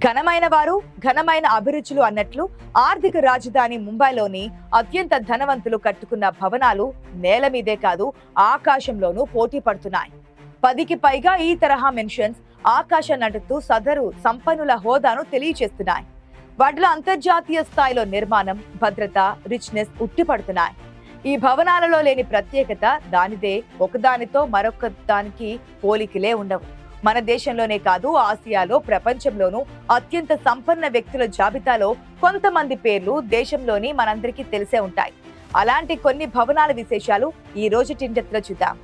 ఘనమైన వారు ఘనమైన అభిరుచులు అన్నట్లు ఆర్థిక రాజధాని ముంబైలోని అత్యంత ధనవంతులు కట్టుకున్న భవనాలు నేల మీదే కాదు ఆకాశంలోనూ పోటీ పడుతున్నాయి. 10కి పైగా ఈ తరహా మెన్షన్స్ ఆకాశం నటుతూ సదరు సంపన్నుల హోదాను తెలియచేస్తున్నాయి. వాటిలో అంతర్జాతీయ స్థాయిలో నిర్మాణం, భద్రత, రిచ్నెస్ ఉట్టిపడుతున్నాయి. ఈ భవనాలలో లేని ప్రత్యేకత దానిదే, ఒకదానితో మరొక దానికి పోలికలే ఉండవు. మన దేశంలోనే కాదు, ఆసియాలో, ప్రపంచంలోనూ అత్యంత సంపన్న వ్యక్తుల జాబితాలో కొంతమంది పేర్లు దేశంలోని మనందరికీ తెలిసే ఉంటాయి. అలాంటి కొన్ని భవనాల విశేషాలు ఈ రోజు టింటెత్లో చూద్దాం.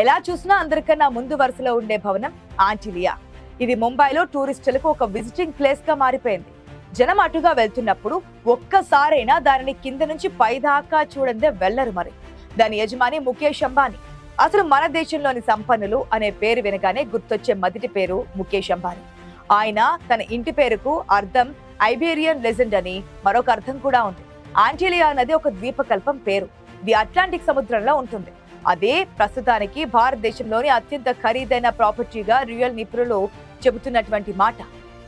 ఎలా చూసినా అందరికన్నా ముందు వరుసలో ఉండే భవనం ఆంటిలియా. ఇది ముంబైలో టూరిస్టులకు ఒక విజిటింగ్ ప్లేస్ గా మారిపోయింది. జనం అటుగా వెళ్తున్నప్పుడు ఒక్కసారైనా దానిని కింద నుంచి పైదాకా చూడందే వెళ్లరు. మరి దాని యజమాని ముఖేష్ అంబానీ. అసలు మన దేశంలోని సంపన్నులు అనే పేరు వినగానే గుర్తొచ్చే మొదటి పేరు ముఖేష్ అంబానీ. ఆయన తన ఇంటి పేరుకు అర్థం ఐబేరియన్ లెజెండ్ అని మరొక అర్థం కూడా ఉంది. ఆంటిలియా అన్నది ఒక ద్వీపకల్పం పేరు. ఇది అట్లాంటిక్ సముద్రంలో ఉంటుంది. అదే ప్రస్తుతానికి భారతదేశంలోని అత్యంత ఖరీదైన ప్రాపర్టీగా రియల్ నిపుణులు చెబుతున్నటువంటి మాట.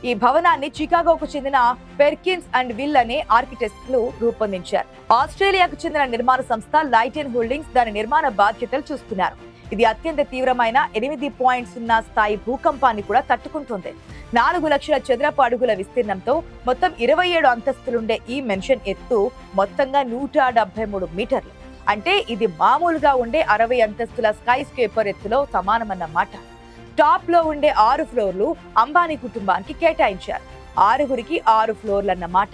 ఈ భవనాన్ని చికాగోకు చెందిన పెర్కిన్స్ అండ్ విల్ అనే ఆర్కిటెక్ట్లు రూపొందించారు. ఆస్ట్రేలియాకు చెందిన నిర్మాణ సంస్థ లైటెన్ హోల్డింగ్స్ దాని నిర్మాణ బాధ్యతలు చూస్తున్నారు. ఇది అత్యంత తీవ్రమైన 8.0 స్థాయి భూకంపాన్ని కూడా తట్టుకుంటుంది. 4 లక్షల చదరపు అడుగుల విస్తీర్ణంతో మొత్తం 27 అంతస్తులుండే ఈ మెన్షన్ ఎత్తు మొత్తంగా 173 మీటర్లు. అంటే ఇది మామూలుగా ఉండే 60 అంతస్తుల స్కై స్కేపర్ ఎత్తులో సమానమన్నమాట. టాప్ లో ఉండే 6 ఫ్లోర్లు అంబానీ కుటుంబానికి కేటాయించారు. 6గురికి 6 ఫ్లోర్లు అన్నమాట.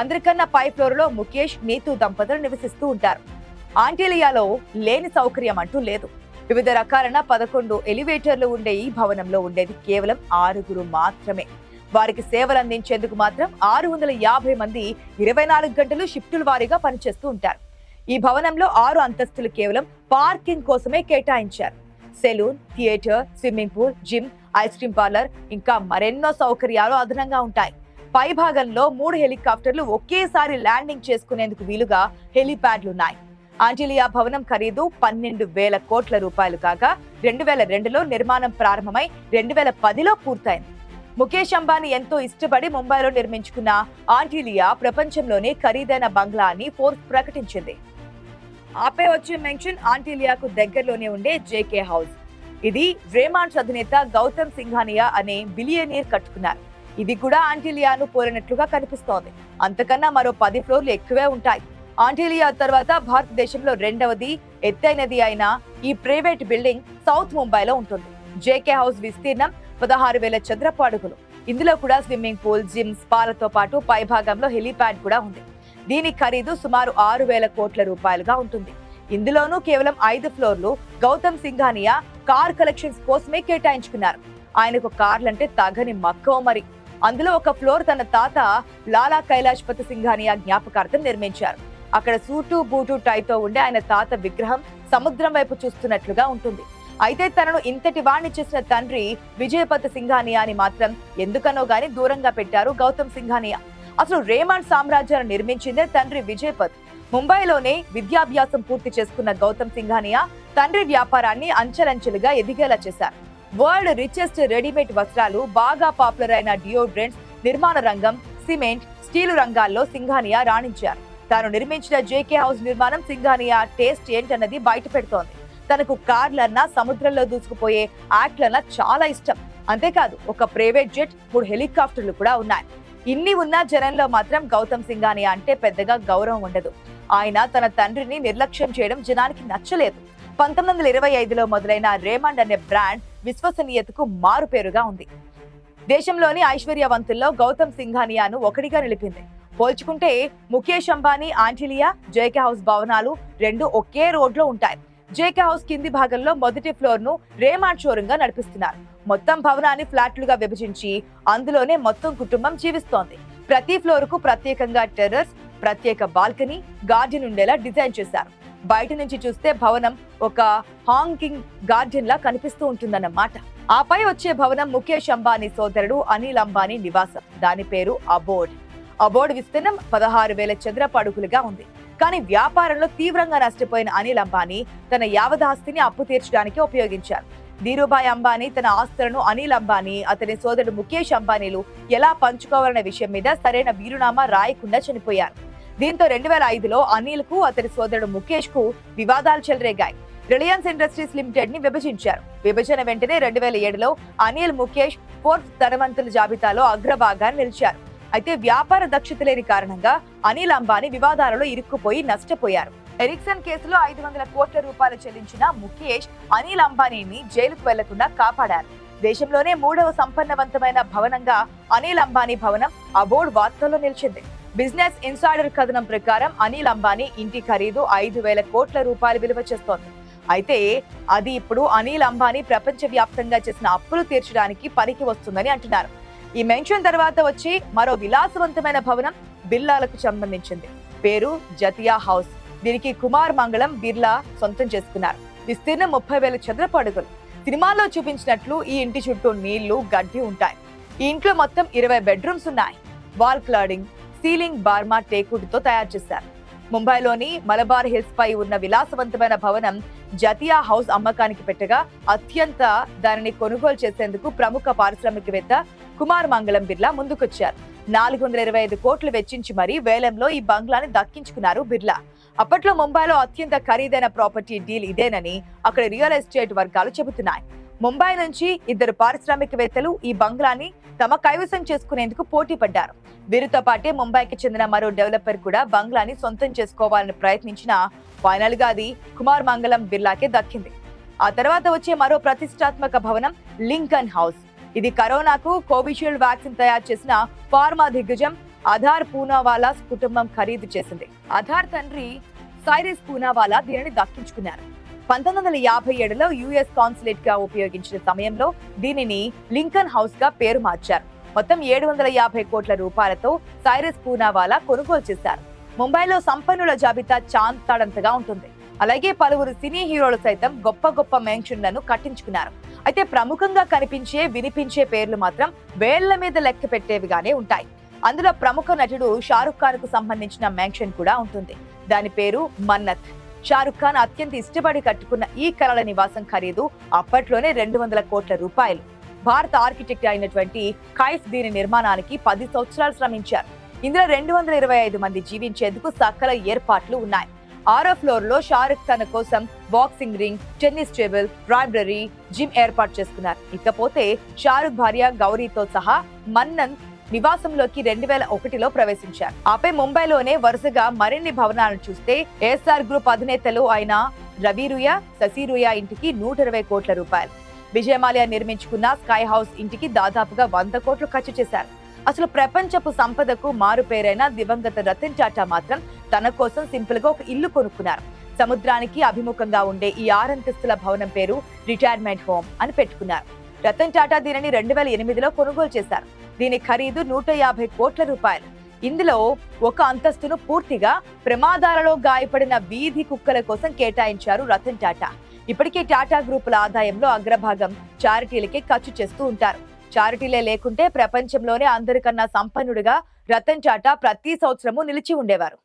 అందరికన్నా పై ఫ్లోర్ లో ముఖేష్, నీతూ దంపతులు నివసిస్తూ ఉంటారు. ఆంటిలియాలో లేని సౌకర్యం అంటూ లేదు. వివిధ రకాలైన 11 ఎలివేటర్లు ఉండే ఈ భవనంలో ఉండేది కేవలం 6గురు మాత్రమే. వారికి సేవలు అందించేందుకు మాత్రం 650 మంది 24 గంటలు షిఫ్టుల వారీగా పనిచేస్తూ ఉంటారు. ఈ భవనంలో 6 అంతస్తులు కేవలం పార్కింగ్ కోసమే కేటాయించారు. Salon, theatre, swimming pool, gym, ice cream parlour, ఇంకా మరెన్నో సౌకర్యాలు అదనంగా ఉంటాయి. పై భాగంలో 3 హెలికాప్టర్లు ఒకేసారి ల్యాండింగ్ చేసుకునేందుకు వీలుగా హెలిప్యాడ్లున్నాయి. ఆంటిలియా భవనం ఖరీదు 12,000 కోట్ల రూపాయలు కాగా 2002లో నిర్మాణం ప్రారంభమై 2010లో పూర్తయింది. ముఖేష్ అంబానీ ఎంతో ఇష్టపడి ముంబైలో నిర్మించుకున్న ఆంటిలియా ప్రపంచంలోనే ఖరీదైన బంగ్లా అని ఫోర్బ్స్ ప్రకటించింది. ఆపై వచ్చే మెన్షన్ ఆంటిలియాకు దగ్గరలోనే ఉండే జేకే హౌస్. ఇది రేమాండ్స్ అధినేత గౌతమ్ సింఘానియా అనే బిలియనీర్ కట్టుకున్నారు. ఇది కూడా ఆంటిలియాను పోలినట్లుగా కనిపిస్తోంది. అంతకన్నా మరో 10 ఫ్లోర్లు ఎక్కువే ఉంటాయి. ఆంటిలియా తర్వాత భారతదేశంలో 2వది ఎత్తైనది అయిన ఈ ప్రైవేట్ బిల్డింగ్ సౌత్ ముంబైలో ఉంటుంది. జేకే హౌస్ విస్తీర్ణం 16,000 చదరపు అడుగులు. ఇందులో కూడా స్విమ్మింగ్ పూల్, జిమ్, స్పాలతో పాటు పై భాగంలో హెలిప్యాడ్ కూడా ఉంది. దీని ఖరీదు సుమారు 6,000 కోట్ల రూపాయలుగా ఉంటుంది. ఇందులోనూ కేవలం 5 ఫ్లోర్లు గౌతమ్ సింఘానియా కార్ కలెక్షన్స్ కోసమే కేటాయించుకున్నారు. ఆయనకు కార్లంటే తగని మక్కువ మరి. అందులో ఒక ఫ్లోర్ తన తాత లాలా కైలాష్పతి సింఘానియా జ్ఞాపకార్థం నిర్మించారు. అక్కడ సూటు బూటు టైతో ఉండే ఆయన తాత విగ్రహం సముద్రం వైపు చూస్తున్నట్లుగా ఉంటుంది. అయితే తనను ఇంతటి వాణ్ణి చేసిన తండ్రి విజయపత్ సింఘానియాని మాత్రం ఎందుకనో గాని దూరంగా పెట్టారు గౌతమ్ సింఘానియా. అసలు రేమాండ్ సామ్రాజ్యాన్ని నిర్మించిందే తండ్రి విజయపత్. ముంబైలోనే విద్యాభ్యాసం పూర్తి చేసుకున్న గౌతమ్ సింఘానియా తండ్రి వ్యాపారాన్ని అంచెలంచెలుగా ఎదిగేలా చేశారు. వరల్డ్ రిచెస్ట్ రెడీమేడ్ వస్త్రాలు, బాగా పాపులర్ అయిన డియోడ్రెంట్స్, నిర్మాణ రంగం, సిమెంట్, స్టీలు రంగాల్లో సింఘానియా రాణించారు. తాను నిర్మించిన జేకే హౌస్ నిర్మాణం సింఘానియా టేస్ట్ ఏంటన్నది బయట పెడుతోంది. తనకు కార్లన్నా, సముద్రంలో దూసుకుపోయే యాక్ట్లన్నా చాలా ఇష్టం. అంతేకాదు ఒక ప్రైవేట్ జెట్, 3 హెలికాప్టర్లు కూడా ఉన్నాయి. ఇన్ని ఉన్న జనంలో మాత్రం గౌతమ్ సింఘానియా అంటే పెద్దగా గౌరవం ఉండదు. ఆయన తన తండ్రిని నిర్లక్ష్యం చేయడం జనానికి నచ్చలేదు. 1925లో మొదలైన రేమండ్ అనే బ్రాండ్ విశ్వసనీయతకు మారు పేరుగా ఉంది. దేశంలోని ఐశ్వర్యవంతుల్లో గౌతమ్ సింఘానియాను ఒకటిగా నిలిపింది. పోల్చుకుంటే ముఖేష్ అంబానీ ఆంటిలియా, జేకే హౌస్ భవనాలు 2 ఒకే రోడ్లో ఉంటాయి. జేకే హౌస్ కింది భాగంలో మొదటి ఫ్లోర్ ను రేమాండ్ షోరూమ్ గా నడిపిస్తున్నారు. మొత్తం భవనాన్ని ఫ్లాట్లుగా విభజించి అందులోనే మొత్తం కుటుంబం జీవిస్తోంది. ప్రతి ఫ్లోర్ కు ప్రత్యేకంగా టెర్రస్, ప్రత్యేక బాల్కనీ, గార్డెన్ ఉండేలా డిజైన్ చేశారు. బయట నుంచి చూస్తే భవనం ఒక హాంగింగ్ గార్డెన్ లా కనిపిస్తూ ఉంటుందన్నమాట. ఆపై వచ్చే భవనం ముఖేష్ అంబానీ సోదరుడు అనిల్ అంబానీ నివాసం. దాని పేరు అబోర్డ్. అబోర్డ్ విస్తీర్ణం 16,000 చదరపు అడుగులుగా ఉంది. కానీ వ్యాపారంలో తీవ్రంగా నష్టపోయిన అనిల్ అంబానీ తన యావదాస్తిని అప్పు తీర్చడానికి ఉపయోగించారు. ధీరుభాయ్ అంబానీ తన ఆస్తులను అనిల్ అంబానీ, అతని సోదరుడు ముఖేష్ అంబానీలు ఎలా పంచుకోవాలనే విషయం మీద సరైన వీలునామా రాయకుండా చనిపోయారు. దీంతో 2005లో అనిల్ కు అతని సోదరుడు ముఖేష్ కు వివాదాలు చెలరేగాయి. రిలయన్స్ ఇండస్ట్రీస్ లిమిటెడ్ ని విభజించారు. విభజన వెంటనే 2007లో అనిల్, ముఖేష్ ఫోర్బ్స్ ధనవంతుల జాబితాలో అగ్రభాగాన్ని నిలిచారు. అయితే వ్యాపార దక్షత లేని కారణంగా అనిల్ అంబానీ వివాదాలలో ఇరుక్కుపోయి నష్టపోయారు. ఎరిక్సన్ కేసులో 500 కోట్ల రూపాయలు చెల్లించిన ముఖేష్ అనిల్ అంబానీని జైలుకు వెళ్లకుండా కాపాడారు. దేశంలోనే 3వ సంపన్నవంతమైన భవనంగా అనిల్ అంబానీ భవనం అబోర్డ్ వార్తల్లో నిలిచింది. బిజినెస్ ఇన్సైడర్ కథనం ప్రకారం అనిల్ అంబానీ ఇంటి ఖరీదు 5,000 కోట్ల రూపాయలు విలువ చేస్తోంది. అయితే అది ఇప్పుడు అనిల్ అంబానీ ప్రపంచ వ్యాప్తంగా చేసిన అప్పులు తీర్చడానికి పనికి వస్తుందని అంటున్నారు. ఈ మెన్షన్ తర్వాత వచ్చి మరో విలాసవంతమైన భవనం బిర్లాలకు సంబంధించింది. పేరు జతియా హౌస్. దీనికి కుమార్ మంగళం బిర్లా సొంతం చేసుకున్నారు. విస్తీర్ణం 30,000 చదరపు అడుగులు. సినిమాల్లో చూపించినట్లు ఈ ఇంటి చుట్టూ నీళ్లు, గడ్డి ఉంటాయి. ఈ ఇంట్లో మొత్తం 20 బెడ్రూమ్స్ ఉన్నాయి. వాల్ క్లాడింగ్, సీలింగ్ బార్మా టేకుడ్తో తయారు చేశారు. ముంబైలోని మలబార్ హిల్స్ పై ఉన్న విలాసవంతమైన భవనం జతియా హౌస్ అమ్మకానికి పెట్టగా అత్యంత దానిని కొనుగోలు చేసేందుకు ప్రముఖ పారిశ్రామికవేత్త కుమార్ మంగళం బిర్లా ముందుకొచ్చారు. 425 కోట్లు వెచ్చించి మరీ వేలంలో ఈ బంగ్లాని దక్కించుకున్నారు బిర్లా. అప్పట్లో ముంబైలో అత్యంత ఖరీదైన ప్రాపర్టీ డీల్ ఇదేనని అక్కడ రియల్ ఎస్టేట్ వర్గాలు చెబుతున్నాయి. ముంబై నుంచి 2 పారిశ్రామికవేత్తలు ఈ బంగ్లాని తమ కైవసం చేసుకునేందుకు పోటీ పడ్డారు. వీరితో పాటే ముంబైకి చెందిన మరో డెవలపర్ కూడా బంగ్లాని సొంతం చేసుకోవాలని ప్రయత్నించినా ఫైనల్ గా అది కుమార్ మంగళం బిర్లాకే దక్కింది. ఆ తర్వాత వచ్చే మరో ప్రతిష్టాత్మక భవనం లింకన్ హౌస్. ఇది కరోనాకు కోవిషీల్డ్ వ్యాక్సిన్ తయారు చేసిన ఫార్మా దిగ్గజం ఆధార్ పూనావాలా కుటుంబం ఖరీదు చేసింది. ఆధార్ తండ్రి సైరస్ పూనావాలా దీనిని దక్కించుకున్నారు. 1957లో యుఎస్ కాన్సులేట్ గా ఉపయోగించిన సమయంలో దీనిని లింకన్ హౌస్ గా పేరు మార్చారు. మొత్తం 750 కోట్ల రూపాయలతో సైరస్ పూనావాలా కొనుగోలు చేశారు. ముంబైలో సంపన్నుల జాబితా చాంద్ తాడంతగా ఉంటుంది. అలాగే పలువురు సినీ హీరోలు సైతం గొప్ప గొప్ప మెన్షన్లను కట్టించుకున్నారు. అయితే ప్రముఖంగా కనిపించే, వినిపించే పేర్లు మాత్రం వేళ్ల మీద లెక్క పెట్టేవిగానే ఉంటాయి. అందులో ప్రముఖ నటుడు షారుఖ్ ఖాన్ కు సంబంధించిన మెన్షన్ కూడా ఉంటుంది. దాని పేరు మన్నత్. షారుఖ్ ఖాన్ అత్యంత ఇష్టపడి కట్టుకున్న ఈ కలల నివాసం ఖరీదు అప్పట్లోనే 200 కోట్ల రూపాయలు. భారత ఆర్కిటెక్ట్ అయినటువంటి కైఫ్ దీని నిర్మాణానికి 10 సంవత్సరాలు శ్రమించారు. ఇందులో 225 మంది జీవించేందుకు సకల ఏర్పాట్లు ఉన్నాయి. 6వ ఫ్లోర్ లో షారుఖ్ తన కోసం boxing ring, tennis table, library, gym ఏర్పాటు చేసుకున్నారు. ఇకపోతే షారుఖ్ భార్య గౌరీతో సహా మన్నన్ నివాసంలోకి 2001లో ప్రవేశించారు. ఆపై ముంబైలోనే వరుసగా మరిన్ని భవనాలను చూస్తే ఎస్ఆర్ గ్రూప్ అధినేతలు అయిన రవి రుయా, శశి రుయా ఇంటికి 120 కోట్ల రూపాయలు, విజయమాల్యా నిర్మించుకున్న స్కై హౌస్ ఇంటికి దాదాపుగా 100 కోట్లు ఖర్చు చేశారు. అసలు ప్రపంచపు సంపదకు మారు పేరైన దివంగత రతన్ టాటా మాత్రం తన కోసం సింపుల్ గా ఒక ఇల్లు కొనుక్కున్నారు. సముద్రానికి అభిముఖంగా ఉండే ఈ 6 అంతస్తుల భవనం పేరు రిటైర్మెంట్ హోమ్ అని పెట్టుకున్నారు. రతన్ టాటా దీనిని 2008లో కొనుగోలు చేశారు. దీని ఖరీదు 150 కోట్ల రూపాయలు. ఇందులో ఒక అంతస్తును పూర్తిగా ప్రమాదాలలో గాయపడిన వీధి కుక్కల కోసం కేటాయించారు రతన్ టాటా. ఇప్పటికే టాటా గ్రూపుల ఆదాయంలో అగ్రభాగం చారిటీలకే ఖర్చు చేస్తూ ఉంటారు. చారిటీలే లేకుంటే ప్రపంచంలోనే అందరికన్నా సంపన్నుడిగా రతన్ టాటా ప్రతి సంవత్సరము నిలిచి ఉండేవారు.